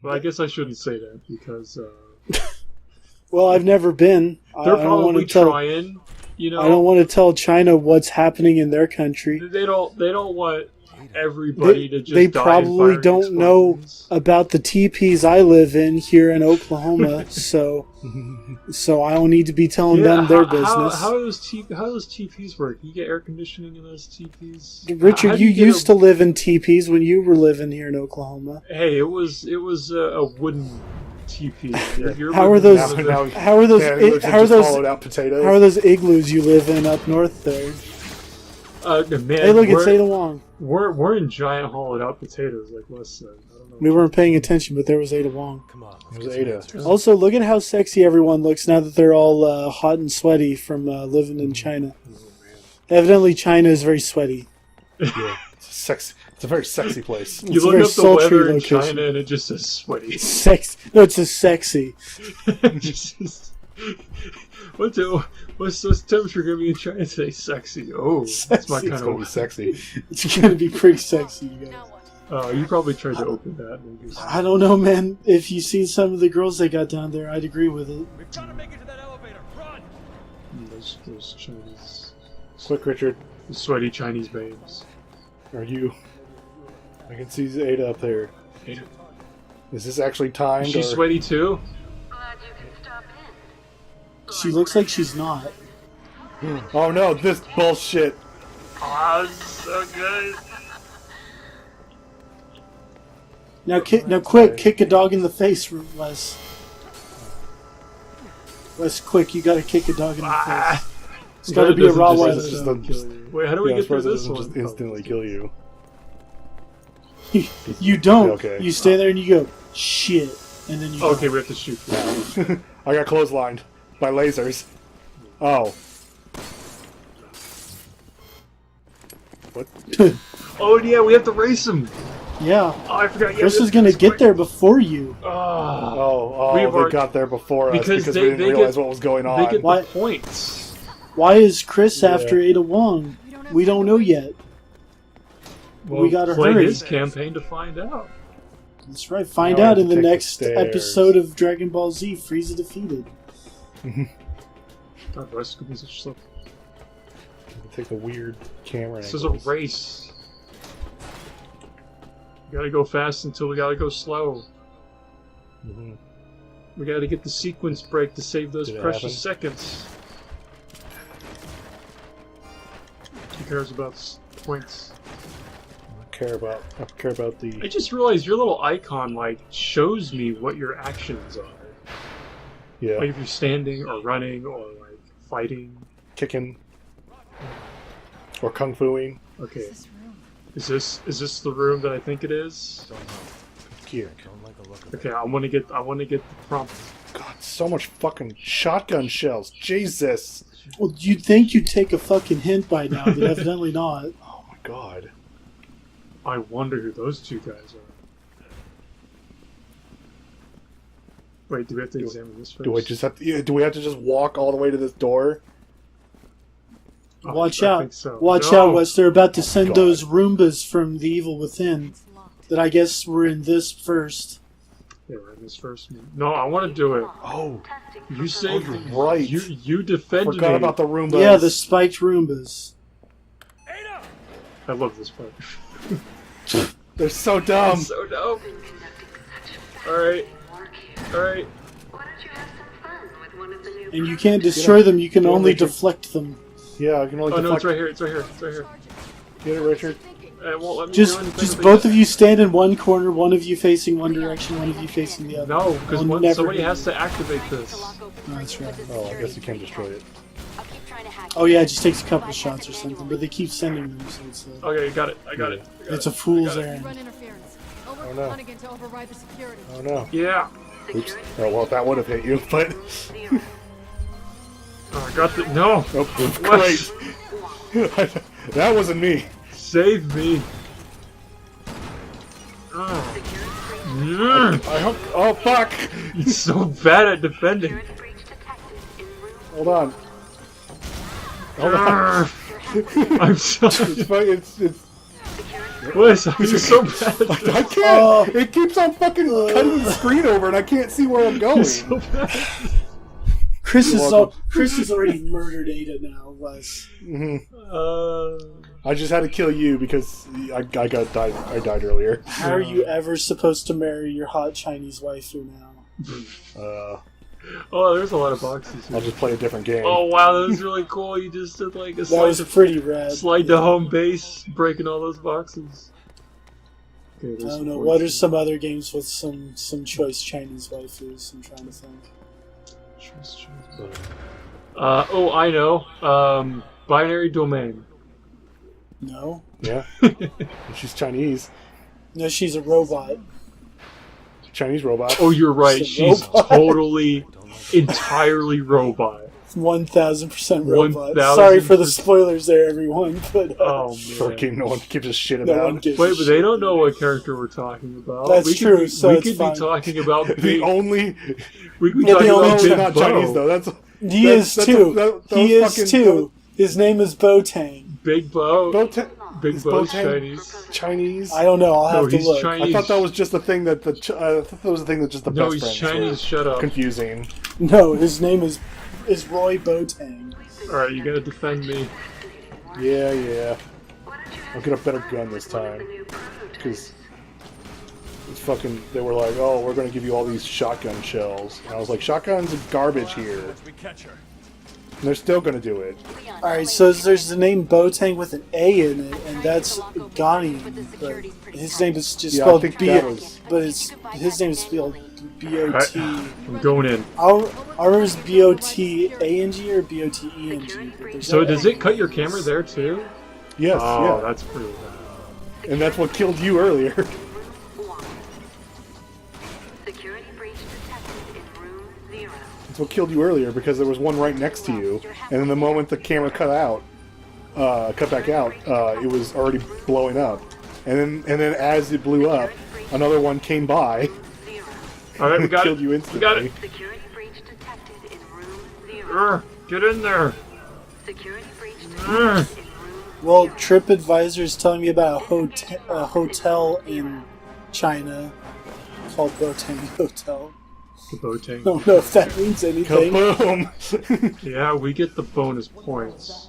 Well, I guess I shouldn't say that because Well, I've never been. they're I don't want probably to tell. trying. You know, I don't want to tell China what's happening in their country. They don't want everybody to just. They die probably in don't firing know explosions. about the teepees I live in here in Oklahoma, so I don't need to be telling them their business. How do those TPs work? You get air conditioning in those TPs? Richard, How do you get used to live in teepees when you were living here in Oklahoma. Hey, it was a wooden TP. How are those? How are those? How are those? Hollowed out potatoes. How are those igloos you live in up north there? Man, Hey, look, it's Ada Wong. We're in giant hollowed out potatoes like Wes said. I don't know. We weren't paying attention, but there was Ada Wong. Come on, it was Ada. Also, look at how sexy everyone looks now that they're all hot and sweaty from living in China. Evidently, China is very sweaty. Yeah, it's a very sexy place. You look up the weather in China and it just says sweaty. Sex. No, it says sexy. What's the temperature going to be in China today? Sexy. Oh, that's my kind It's of. gonna be sexy. It's going to be pretty sexy, you guys. You probably tried to open that. I don't know, man. If you see some of the girls they got down there, I'd agree with it. We've got to make it to that elevator. Run! Those Chinese, Quick, Richard. the sweaty Chinese babes. Are you? I can see Ada up there. Ada. Is this actually timed? Is she or... sweaty too? Glad you can stop in. She looks like she's not. Oh no, this bullshit. Oh, so good. Now, quick, kick a dog in the face, Wes. Wes, quick, you gotta kick a dog in the face. It's gotta be a Rottweiler. Wait, how do we get through this one? Just instantly kill you. You don't. Okay. You stay there and you go, shit. And then you go. Okay, we have to shoot. I got clotheslined by lasers. Oh. What? Oh, yeah, we have to race him. Yeah. Oh, I forgot. Chris is gonna get there before you. They got there before us because we didn't realize what was going on. They get the points. Why is Chris after Ada Wong? We don't know yet. Well, we gotta play hurry. his campaign to find out. That's right. Find Now I out have in to the take the next stairs. episode of Dragon Ball Z, Frieza Defeated. God, the rest could be such stuff. Take the weird camera. This is a race. We gotta go fast until we gotta go slow. We gotta get the sequence break to save those precious seconds. Who cares about points? I care about the. I just realized your little icon like shows me what your actions are. Yeah. Like if you're standing or running or like fighting. Kicking. Or kung fuing. Okay. Is this the room that I think it is? Here. Okay, I want to get the prompt. God, so much fucking shotgun shells. Jesus. Well, you'd think you'd take a fucking hint by now, but evidently not. Oh my god. I wonder who those two guys are. Wait, do we have to examine this first? Do we have to just walk all the way to this door? Watch I out. think so. Watch No. out, Wes. They're about to send those Roombas from the Evil Within. That I guess were in this first. Yeah, we're in this first. No, I want to do it. Oh, You saved me. right. You defended Forgot me. about the Roombas. Yeah, the spiked Roombas. I love this part. They're so dumb. It's so dumb. Alright. Alright. Why don't you have some fun with one of the new And you can't destroy them, you can only deflect them. Yeah, I can only Oh no, deflect. it's right here, it's right here, it's right here. Get it, Richard? It won't let me Just do anything just with both it. of you stand in one corner, one of you facing one direction, one of you facing the other. No, because I'll never somebody do has it. to activate this. Oh, that's right. Oh, I guess you can destroy it. Oh yeah, it just takes a couple shots or something, but they keep sending them, so it's Okay, got it. I got it. it's a fool's errand. Run interference. Oh, no. Hunnigan to override the security. Oh no. Yeah. Oops. Oh well, that would have hit you, but. Oh, I got the. No! Oh, What? great. That wasn't me. Save me. Oh. I hope. Oh fuck! He's so bad at defending. Hold on. Hold on. I'm sorry. It's fine. It's Wes, I'm just so bad. I can't. It keeps on fucking cutting the screen over, and I can't see where I'm going. So bad. Chris has already murdered Ada now, Wes. I just had to kill you because I died earlier. How are you ever supposed to marry your hot Chinese waifu now? Oh, there's a lot of boxes here. I'll just play a different game. Oh wow, that was really cool. You just did like a That was pretty rad. slide to home base, breaking all those boxes. Okay, I don't know. What are some other games with some choice Chinese waifus? I'm trying to think. Oh, I know. Binary Domain. No. Yeah. She's Chinese. No, she's a robot. Chinese robot. Oh, you're right. She's She's a robot. totally, entirely robot. 1000% robot. 1000%. Sorry for the spoilers there, everyone. But Oh man. For a game no one gives a shit no about. one gives Wait, a but shit. they don't know what character we're talking about. That's we could true, Be, so we it's could fine. be talking about The Big. only. We could be Yeah, talking the only- about He's Big not Bo. Chinese though. He is too. He is too. His name is Botang. Big Bo. Big Is Bo's Botang Chinese. Chinese. I don't know. I'll No, have to he's look. Chinese. I thought that was just the thing that I thought that was the thing that just the No, best he's friends Chinese. were Shut up. confusing. No, his name is Roy Botang. All right, you gotta defend me. Yeah. I'll get a better gun this time because it's fucking. They were like, "Oh, we're going to give you all these shotgun shells," and I was like, "Shotguns are garbage here." We catch her. And they're still going to do it. Alright, so there's the name Botang with an A in it, and that's Ghani. But his name is just Yeah, I spelled think B. that was- But his name is spelled B-O-T. I'm going in. I remember it's B-O-T-A-N-G or B-O-T-E-N-G. But there's So no does A. it cut your camera there too? Yes, Oh, yeah, that's pretty bad. and that's what killed you earlier. Security breach detected in room 0. That's what killed you earlier because there was one right next to you, and then the moment the camera cut back out, it was already blowing up, and then as it blew up, another one came by. All right, we got killed it. you We instantly. got it. Security breach detected in room 0. Get in there. Security breach detected Urgh. in room 0. Well, TripAdvisor is telling me about a hotel in China called Botang Hotel. The Botang. I don't know if that means anything. Kaboom! Yeah, we get the bonus points.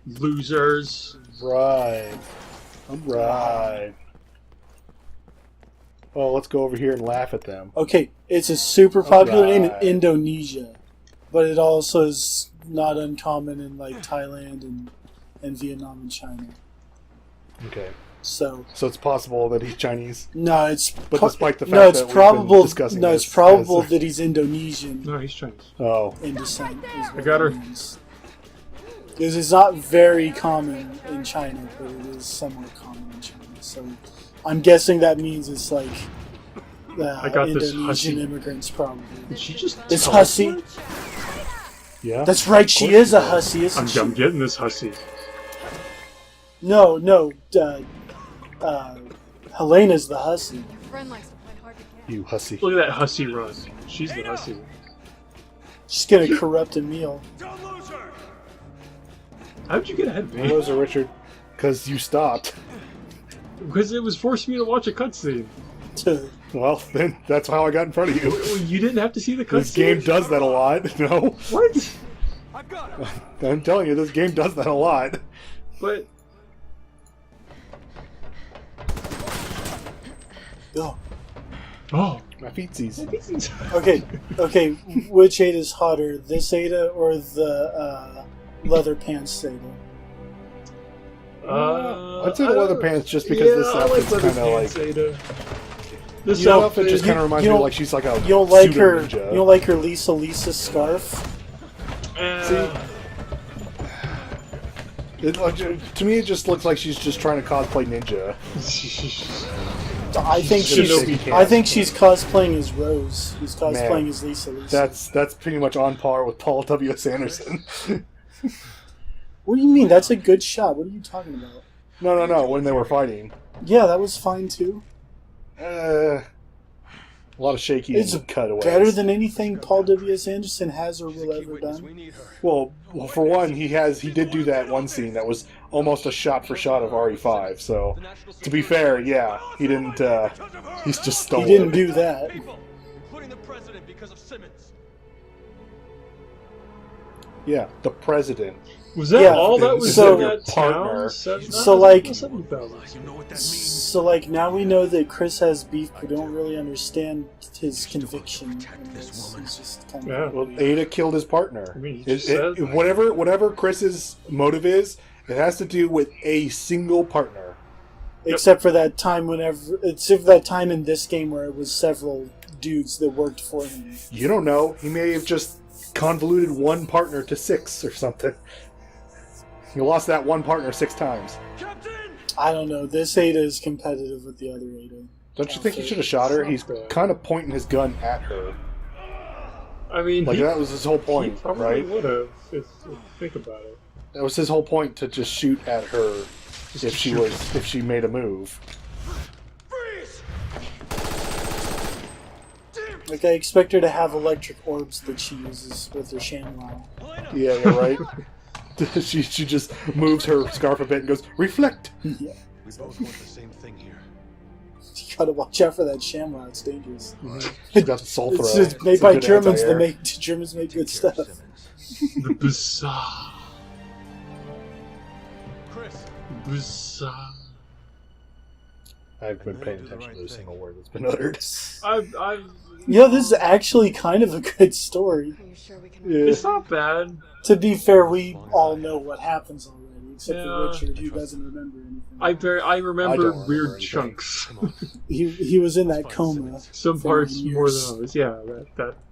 Losers. Right. Oh, let's go over here and laugh at them. Okay, it's a super popular name in Alright. Indonesia, but it also is not uncommon in like Thailand and Vietnam and China. Okay. So So it's possible that he's Chinese. no, it's But despite the fact no, it's that we've probable. been discussing No, this it's probable as- that he's Indonesian No, he's Chinese. Oh. in descent. Is what I got her. it means. Because it's not very common in China, but it is somewhat common in China. So I'm guessing that means it's like I got this Indonesian hussy. immigrants probably. Did she just It's tell hussy. us? Yeah. That's right, she is a hussy, isn't I'm she? getting this hussy. No, Helena's the hussy. Friend likes to play hard to get. You hussy. Look at that hussy run. She's the hussy. She's gonna corrupt Emil. Don't lose her. How'd you get ahead of me? Those are Richard. Because you stopped. Because it was forcing me to watch a cutscene. Well, then that's how I got in front of you. Well, you didn't have to see the cutscene. This game does that a lot. No. What? I've got her. I'm telling you, this game does that a lot. But Oh. oh, My feetsies. Okay. Which Ada's hotter, this Ada or the leather pants Ada? I'd say the leather pants just because this outfit's leather kind of like. pants, Ada. This This outfit just you- kind of reminds you me of don't- like she's like a You don't like pseudo her? ninja. You don't like her Lisa scarf? It, like, to me, it just looks like she's just trying to cosplay ninja. I think She's gonna she's. be I think she's cosplaying as Rose. She's cosplaying Man. as Lisa. That's pretty much on par with Paul W.S. Anderson. What do you mean? That's a good shot. What are you talking about? No. When they were fighting, Yeah, that was fine too. A lot of shaky It's cutaways. better than anything Paul W.S. Anderson has or will ever done. Well, for one, he did do that one scene that was almost a shot for shot of RE5. So, to be fair, yeah, he didn't. He's just He stolen. didn't do that. Including the president because of Simmons. Yeah, the president. Was that Yeah, all that was so- in that partner. town? So, like- You know what that means? So, like, now we know that Chris has beef, but don't really understand his conviction. And it's just kind Yeah. of Well, Ada killed his partner. I mean, he just said that. Whatever Chris's motive is, it has to do with a single partner. except for that time except for that time in this game where it was several dudes that worked for him. You don't know. He may have just convoluted one partner to 6 or something. He lost that one partner 6 times. Captain! I don't know. This Ada is competitive with the other Ada. Don't you think he should have shot her? He's kind of pointing his gun at her. I mean, Like, he, that was his whole point, he probably right? would have. If think about it. That was his whole point, to just shoot at her if she made a move. Freeze! Like, I expect her to have electric orbs that she uses with her ShamWow. Yeah, you're right. she just moves her scarf a bit and goes, "Reflect." Yeah. We both want the same thing here. You gotta watch out for that ShamWow. It's dangerous. She's got the soul throw. It's made It's a by good Germans. anti-air. Germans make good stuff. The bizarre. Chris, Bizarre. I've been paying attention to every single word that's been uttered. I've. You know, this is actually kind of a good story. Are you sure we can? Yeah. It's not bad. To be fair, we all know what happens already, except for Yeah. Richard, who doesn't remember anything. I I remember don't remember weird anything. chunks. He was in that coma Some for parts 9 more years, than others. Yeah,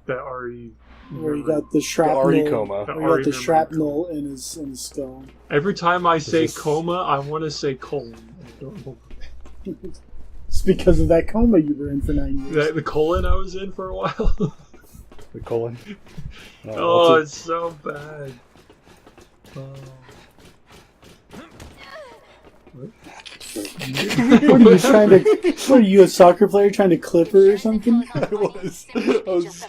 that RE. where he got the The shrapnel. Artie coma. The Where he got Ari the remember. shrapnel in his skull. Every time I say this- coma, I want to say colon. I don't know. It's because of that coma you were in for 9 years. The colon I was in for a while. The colon. Oh, What's it's so bad. Oh. What are you trying to? What are you, a soccer player trying to clip her or something? I was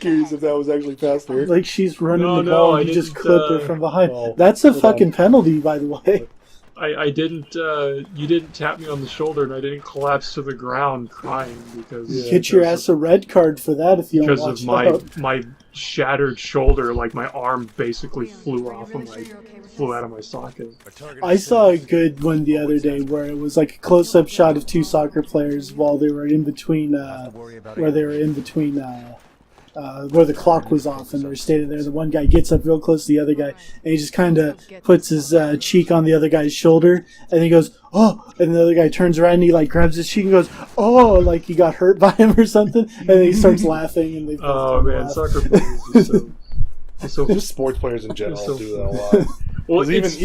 curious if that was actually faster. Like she's running No, the no, ball I and you just didn't, clip her from behind. well, That's a hold fucking on. penalty, by the way. I didn't. You didn't tap me on the shoulder, and I didn't collapse to the ground crying because Yeah. Get your ass a red card for that if you don't because watch of my out. my shattered shoulder. Like my arm basically flew off of flew out of my socket. I saw a good one the other day where it was like a close-up shot of two soccer players while they were in between, where the clock was off and they're standing there. The one guy gets up real close to the other guy and he just kind of puts his cheek on the other guy's shoulder and he goes, "Oh!" And the other guy turns around and he like grabs his cheek and goes, "Oh!" Like he got hurt by him or something. And then he starts laughing and they both Oh start man, laughing. soccer players are so. they're so Just sports players in general So do that a lot. well, 'Cause it's-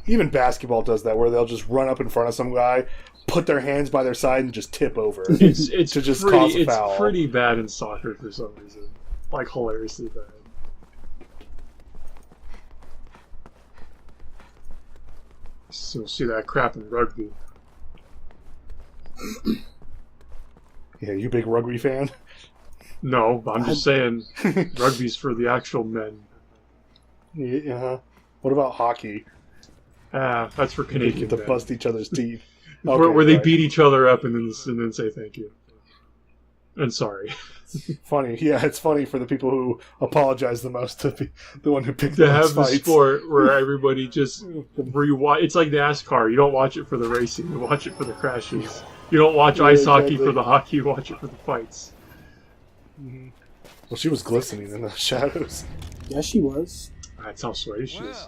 even basketball does that, where they'll just run up in front of some guy, put their hands by their side, and just tip over. it's to just pretty, cause a it's foul. pretty bad in soccer for some reason, like hilariously bad. So see that crap in rugby. Yeah, you big rugby fan? No, I'm just saying rugby's for the actual men. Yeah. What about hockey? That's for They Canadian get to men. bust each other's teeth. Where they right. beat each other up and then say thank you. And sorry. Funny. Yeah, it's funny for the people who apologize the most to be the one who picked To those have the fights. sport where everybody just rewatch. It's like NASCAR. You don't watch it for the racing. You watch it for the crashes. You don't watch Yeah, ice hockey exactly. for the hockey. You watch it for the fights. Well, she was glistening in the shadows. Yeah, she was. That's how sweaty she is.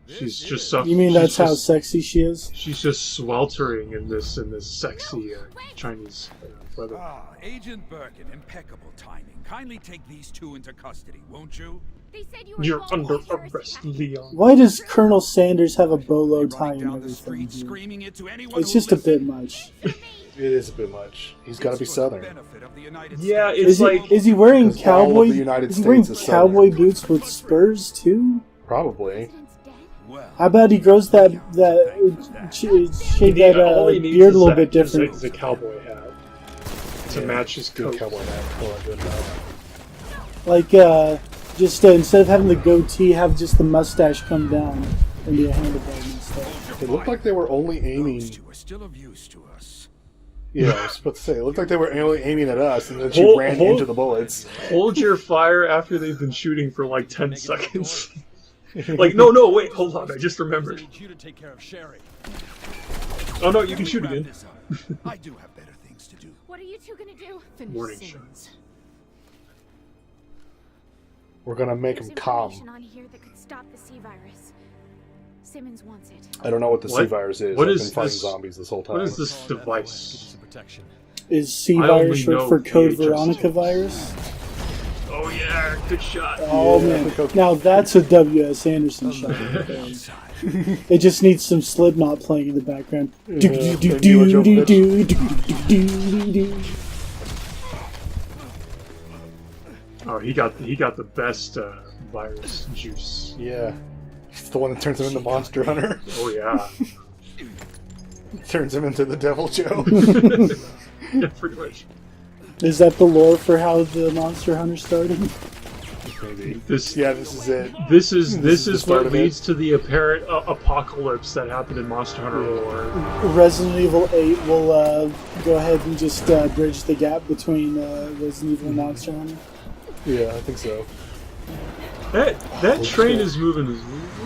She's just so. You mean she's that's how just- sexy she is? She's just sweltering in this sexy Chinese weather. Ah, Agent Birkin, impeccable timing. Kindly take these two into custody, won't you? They said you were You're called under Paul arrest, Harris. Leon. Why does Colonel Sanders have a bolo Running tie and down the everything? street, dude? screaming it to anyone It's who just a bit listen. much. It is a bit much. He's got to be It's for the southern. benefit of the United Yeah, States. it's like Is he wearing Because all of cowboy? the United Is he wearing States is cowboy southern. boots with spurs too? Probably. President's dead. Well, How about he grows that shave that all he needs beard a is little bit different? Is a cowboy hat. to match his Good coat. cowboy hat. Hold on, good enough. Like, just instead of having the goatee, have just the mustache come down and be a handlebar and stuff. It looked like they were only Those aiming. two are still of use to us. Yeah, I was about to say. It looked like they were only aiming at us, and then she ran into the bullets. Hold your fire after they've been shooting for like 10 seconds. Like, no, wait, hold on, I just I remembered. need you to take care of Sherry. Oh no, you can We shoot wrap again. this up. I do have better things to do. What are you two gonna do? Finish Morning Simmons. We're gonna make There's him calm. information on here that could stop the C virus. Simmons wants it. I don't know what the What? C virus is. What I've is been fighting this- zombies this whole time. What is this Call it that way. Gives you device? some protection. Is C I only virus short know for Code VHS. Veronica virus? Oh yeah, good shot. Oh Yeah, man, because- now that's a W.S. Anderson shot. It just needs some Slipknot playing in the background. Oh, he got the best virus juice. Yeah. It's the one that turns him into Monster Hunter. Oh yeah. Turns him into the Devil Joe. Yeah, pretty much. Is that the lore for how the Monster Hunter started? Maybe. This Yeah, this is it. this is the start what of it. leads to the apparent apocalypse that happened in Monster Hunter lore. Resident Evil 8 will go ahead and just bridge the gap between Resident Evil and Monster Hunter. Yeah, I think so. That train is moving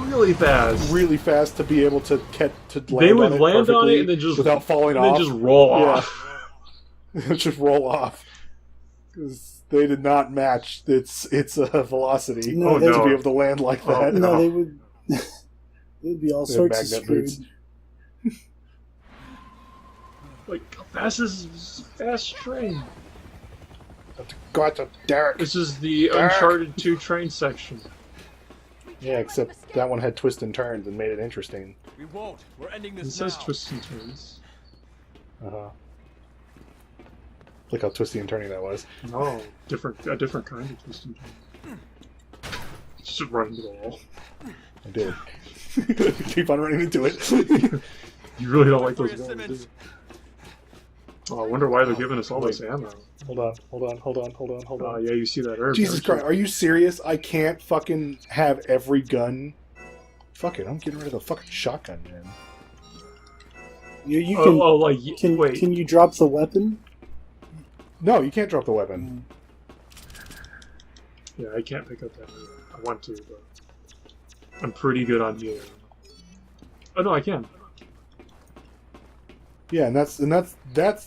really fast. Really fast to be able to land They would on it land on perfectly it and then just without falling and off. then just roll Yeah. off. Just roll off. Because they did not match its velocity No, to no. be able to land like Oh, that. No, they would. They'd be all They sorts have of magnet screwed. boots. Like, how fast is this fast train? Got to Derek. This is the Dark. Uncharted 2 train section. Yeah, except that one had twists and turns and made it interesting. We won't. We're ending It this says now. twists and turns. Look how twisty and turning that was. No, a different kind of twist and turn. Just run into the wall. I did. Keep on running into it. You really don't like those Victoria guns, do Simmons. you? Oh, I wonder why they're giving us all this ammo. Hold on. Oh, yeah, you see that herb. Jesus don't you? Christ, are you serious? I can't fucking have every gun. Fuck it, I'm getting rid of the fucking shotgun, man. You can. Like, wait. Can you drop the weapon? No, you can't drop the weapon. Yeah, I can't pick up that. I want to, but I'm pretty good on healing. Oh no, I can. Yeah, and that's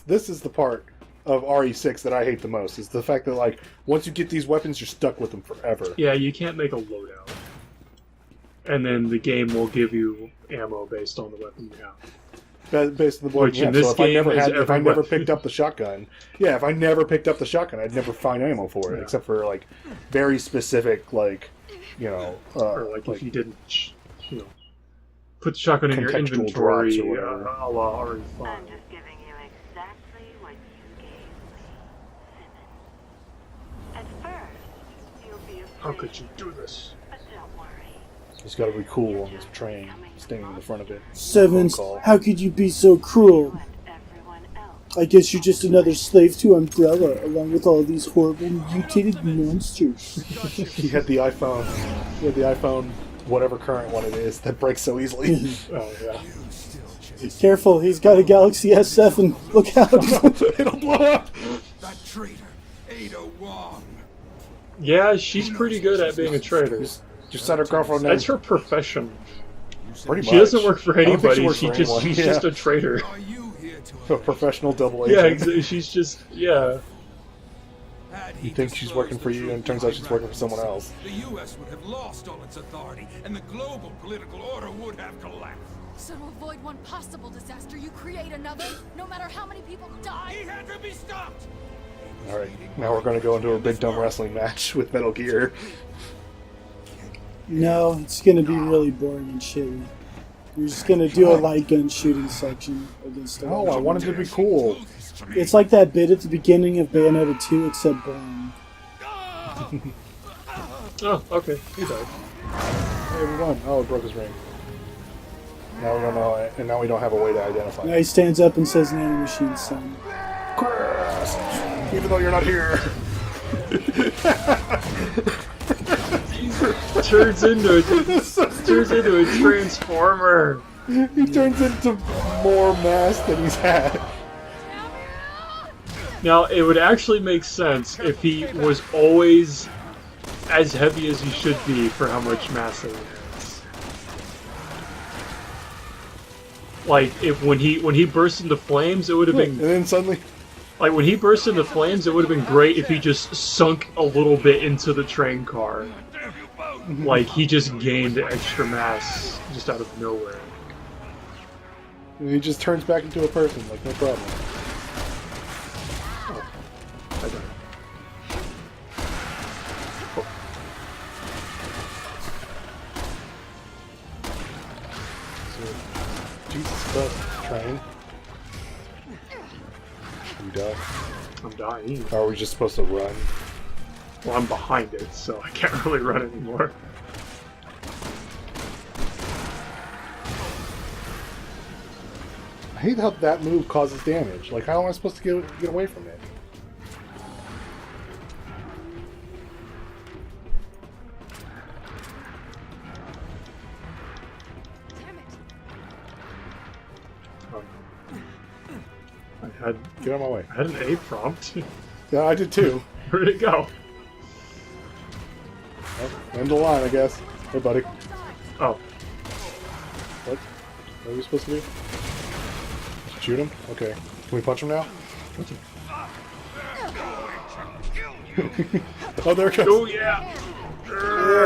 this is the part of RE6 that I hate the most, is the fact that, like, once you get these weapons, you're stuck with them forever. Yeah, you can't make a loadout. And then the game will give you ammo based on the weapon you have. Based on the board, Which yeah. in this So if I never game is had, if I every never weapon. picked up the shotgun, yeah, if I never picked up the shotgun, I'd never find ammo for it, Yeah. except for, like, very specific, like, you know, Or like if you didn't, put the shotgun in your Contextual inventory, drops or whatever. a la RE5. I'm just giving you exactly what you gave me, Simmons. At first, you'll be afraid, How could you do this? but don't worry. it's got to be cool on this train, standing in the front of it. Sevens, Phone call. how could you be so cruel? And everyone else. I guess you're just another slave to Umbrella, along with all these horrible mutated monsters. He had the iPhone. He had the iPhone, whatever current one it is, that breaks so easily. Oh yeah. Careful, he's got a Galaxy S7. Look out! It'll blow up. That traitor, Ada Wong. Yeah, she's pretty good at being a traitor. Just set her girlfriend That's name. her profession. Pretty much. She doesn't work for I don't think she anybody. works for anyone, She's yeah. just a traitor. Are you here A to professional double Yeah, agent. she's just yeah. You You think she's working for you, and it turns out she's working for someone else. The U.S. would have lost all its authority, and the global political order would have collapsed. So to avoid one possible disaster, you create another, no matter how many people He die? had to be stopped. Alright, now we're going to go into a big dumb wrestling match with Metal Gear. No, it's gonna be really boring and shitty. You're just gonna do a light gun shooting section against a No, I wanted it to be cool. It's like that bit at the beginning of Bayonetta 2, except boring. Oh, okay. He died. Hey, we won. Oh, it broke his ring. Now we don't know, and now we don't have a way to identify Now it. he stands up and says nanomachine son. Chris! even though you're not here. Turns into a transformer. He turns into more mass than he's had. Now, it would actually make sense if he was always as heavy as he should be for how much mass he has. Like, when he burst into flames, it would have been... And then suddenly... Like, when he burst into flames, it would have been great if he just sunk a little bit into the train car. Like, he just gained extra mass just out of nowhere. And he just turns back into a person, like, no problem. Oh, I died. Oh. So, Jesus Christ, train. You die? I'm dying. Or are we just supposed to run? Well, I'm behind it, so I can't really run anymore. I hate how that move causes damage. Like, how am I supposed to get away from it? Damn it. I Get out of my way. had an A prompt. Yeah, I did too. Where'd it go? Well, end the line, I guess. Hey, buddy. Oh, What? What are we supposed to do? Shoot him? Okay. Can we punch him now? Oh, there it goes. oh yeah!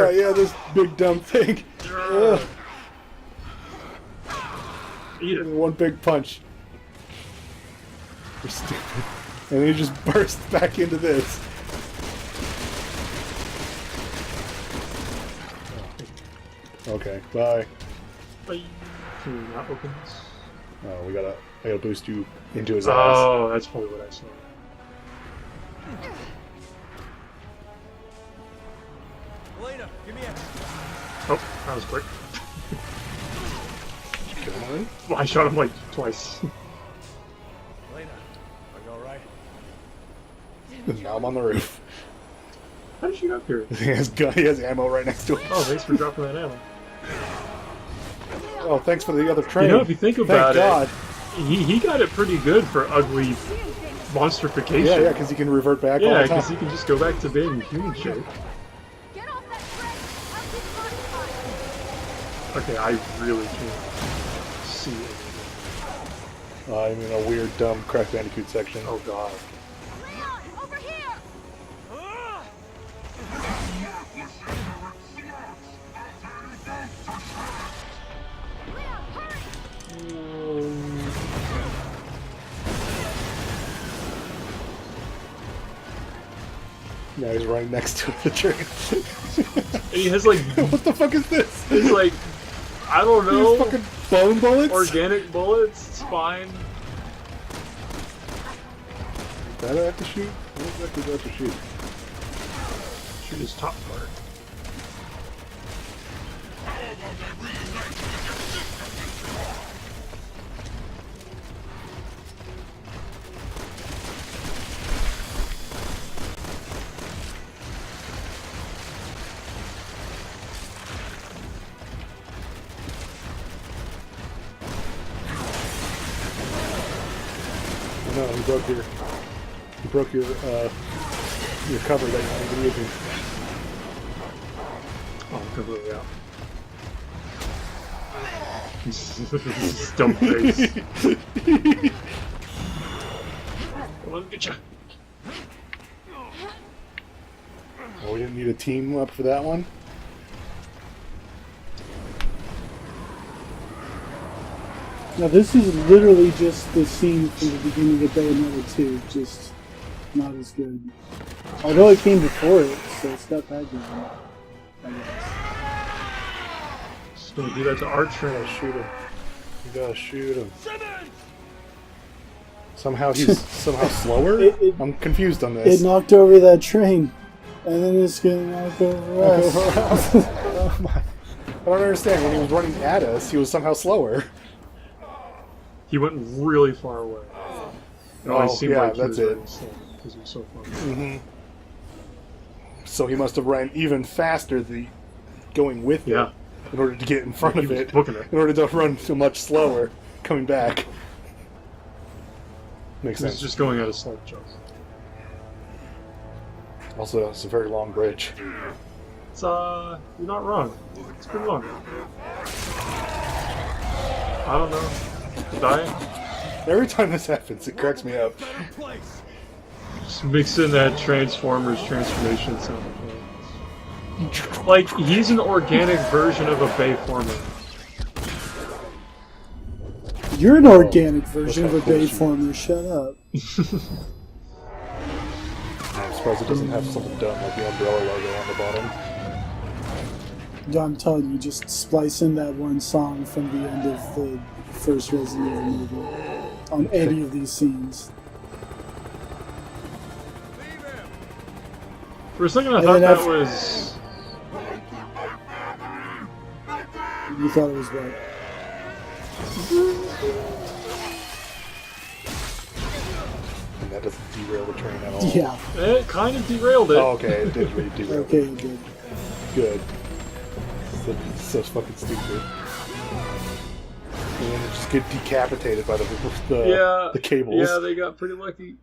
Yeah, this big dumb thing. Ugh. Eat it. One big punch. You're stupid. And then he just bursts back into this. Okay, bye. Bye. Can we not open this? Oh, I gotta boost you into his ass. Oh, that's probably what I saw. Elena, give me a... Oh, that was quick. Kill him already? Well, I shot him like twice. Elena, are you alright? Now I'm on the roof. How did you get up here? He has ammo right next to him. Oh, thanks for dropping that ammo. Oh, thanks for the other train. You know, if you think about Thank God. he got it pretty good for ugly monsterification. Yeah, because he can revert back all Yeah, the time. because he can just go back to being human shape. Get off that train! I'll keep Okay, I really can't see anything. I'm in a weird, dumb Crash Bandicoot section. Oh god. Leon, over here! Leon, hurry! Now he's running next to the train. And he has like, What the fuck is this? he's like, I don't These know, fucking bone bullets? organic bullets, it's fine. That I have to shoot? What exactly do I have to shoot? Shoot his top part. Oh, no, he broke your cover that you've been using. Oh, I'm completely out. His dumb face. Come on, get ya. Oh, we didn't need a team up for that one? Now this is literally just the scene from the beginning of Bayonetta 2, just not as good. Although it came before it, so it's not that good, I guess. Just gonna do that to our train. Shoot him. You gotta shoot him. Somehow he's somehow slower? I'm confused on this. It knocked over that train, and then it's gonna knock over us. Oh my. I don't understand. When he was running at us, he was somehow slower. He went really far away. It always seemed yeah, like he that's was it. running slow. because it was so far. Mm-hmm. So he must have ran even faster going with Yeah. it in order to get in front He of was it, booking it. in order to run so much slower coming back. Makes It's sense. just going at a slight jump. Also, it's a very long bridge. It's you're not wrong. It's pretty long. I don't know. Dying? Every time this happens, it cracks me up. Just mix in that Transformers transformation sound. Like, he's an organic version of a Bayformer. You're an organic version of a That's how Bayformer. Shut up. I'm surprised it doesn't have something done like the umbrella logo on the bottom. I'm telling you, just splice in that one song from the end of the first Resident Evil movie on any of these scenes. For a second, I And thought then that was. You thought it was what? And that doesn't derail the train at all. Yeah. It kind of derailed it. Oh, okay, it did really derail. Okay, it did. Good. So fucking stupid. And then they just get decapitated by the cables. Yeah, they got pretty lucky.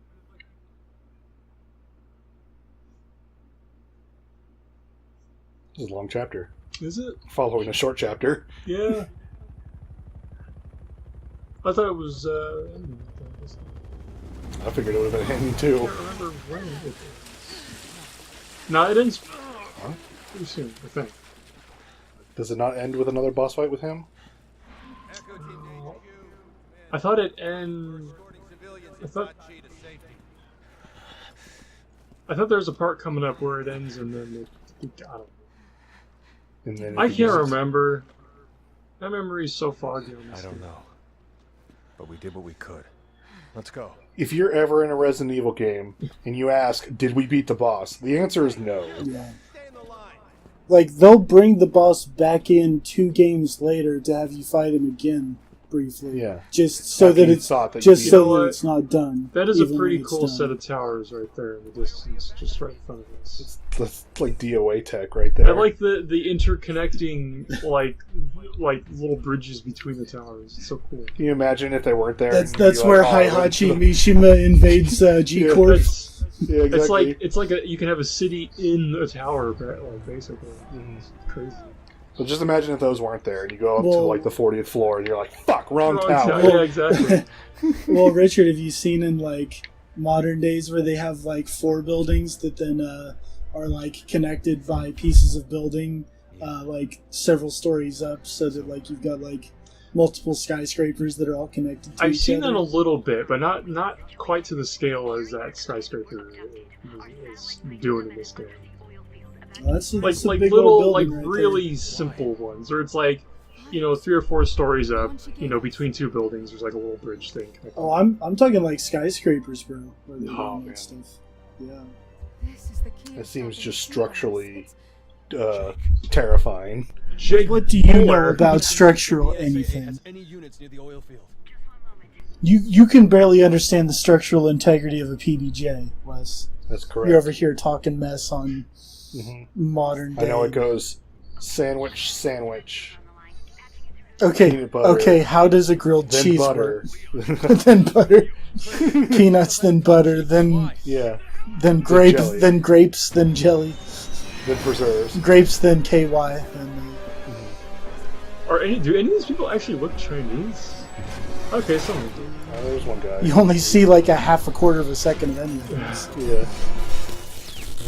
This is a long chapter. Is it? Following a short chapter. Yeah. I thought it was. I figured it would have been ending I too. can't remember when it did. No, it ends pretty soon, I think. Does it not end with another boss fight with him? I thought it ended. I thought there was a part coming up where it ends and then it got him. And then I can't remember. My memory's so foggy on this I don't thing. know. But we did what we could. Let's go. If you're ever in a Resident Evil game and you ask, did we beat the boss? The answer is no. Yeah. Like, they'll bring the boss back in 2 games later to have you fight him again briefly. Yeah. Just so After that you it's thought that just you so know that what? it's not done. That is a even pretty when it's cool done. set of towers right there in the distance, just right in front of us. That's like DOA tech right there. I like the interconnecting like little bridges between the towers. It's so cool. Can you imagine if they weren't there? That's and you'd be where like, oh, Heihachi Mishima invades G-Corp. Yeah, exactly. It's like you can have a city in a tower, like basically. It's crazy. But just imagine if those weren't there, and you go up to Well- like the 40th floor, and you're like, "Fuck, wrong Wrong tower." tower. Yeah, exactly. Well, Richard, have you seen in like modern days where they have like 4 buildings that then are like connected by pieces of building, like several stories up, so that like you've got like multiple skyscrapers that are all connected to I've each seen other? that a little bit, but not quite to the scale as that skyscraper is doing in this game. Well, that's a Like big little, old like building right really simple ones, or it's like, 3 or 4 stories up, between 2 buildings, there's like a little bridge thing. there. Oh, I'm talking like skyscrapers, bro. Where they're Oh, doing man. that stuff. Yeah. That seems just structurally terrifying. Jake, What do you know Boomer. about structural PSA anything? has any units near the oil field. You can barely understand the structural integrity of a PBJ, Wes. That's correct. You're over here talking mess on Mhm. modern day. I know it goes sandwich, sandwich, Okay, peanut butter, okay. How does a grilled then cheese butter. work? Then butter, peanuts, then butter, then Yeah, grape, jelly. then grapes, then jelly, then preserves. grapes, then KY. And do any of these people actually look Chinese? Okay, some of them do. There's one guy. you only see like a half a quarter of a second of any of those. Yeah.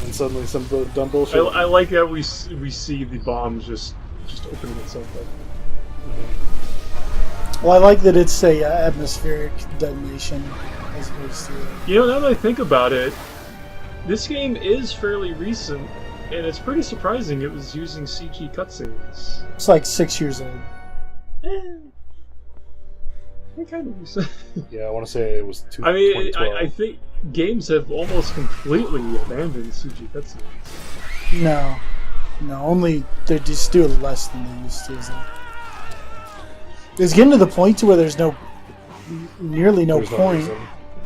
And suddenly some dumb bullshit. I like that we see the bombs just opening itself up. Well, I like that it's a atmospheric detonation as opposed to. Now that I think about it, this game is fairly recent, and it's pretty surprising it was using CG cutscenes. It's like 6 years old. What kind of recent? Yeah, I want to say it was I mean, 2012. I think games have almost completely abandoned CG cutscenes. No, only they just do it less than they used to. Isn't it? It's getting to the point to where there's nearly no There's no point. reason.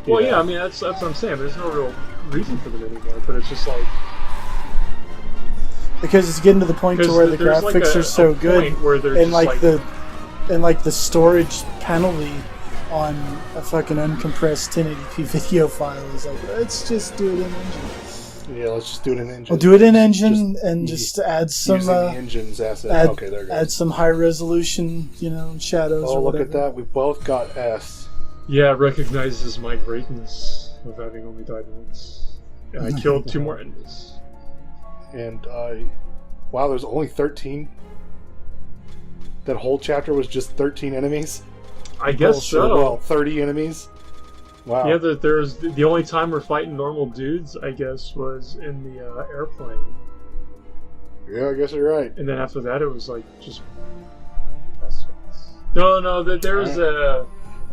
Well, Yeah. yeah, I mean that's what I'm saying. There's no real reason for them anymore, but it's just like Because it's getting to the point to because where the there's like graphics a are so point good, where they're and just like the storage penalty on a fucking uncompressed 1080p video file is like, let's just do it in engine. Yeah, let's just do it in engine. We'll do it in engine Just and just add some using the engine's asset. add, Okay, there it goes. add some high resolution, shadows. Oh, or look whatever. at that. We both got S. yeah, recognizes my greatness of having only died once. And I killed 2 more enemies. And wow, there's only 13. That whole chapter was just 13 enemies? I guess so. Well, 30 enemies? Wow. Yeah, there's the only time we're fighting normal dudes, I guess, was in the airplane, Yeah, I guess you're right. and then after that, it was like just. No, there's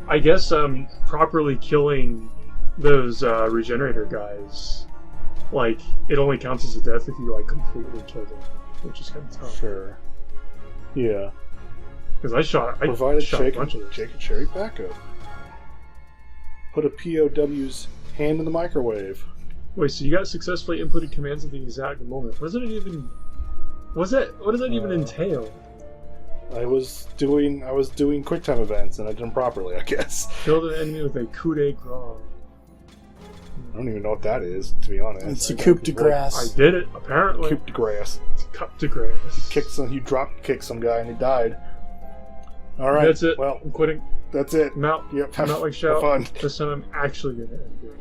I guess properly killing those regenerator guys, like it only counts as a death if you like completely kill them, which is kind of tough. Sure. Yeah. Because I shot a Jake bunch of them. and Cherry backup. Put a POW's hand in the microwave. Wait, so you guys successfully inputted commands at the exact moment? What does that even? What does that even entail? I was doing QuickTime events and I did them properly, I guess. Killed an enemy with a coup de grace. I don't even know what that is, to be honest. It's a coup de I grace. did it, apparently. Coup de grace. Coup de grace. He drop kicked some guy and he died. Alright. That's it. Well, I'm quitting. that's it. I'm out. Yep. I'm out like shout. Have fun. This time I'm actually gonna end it.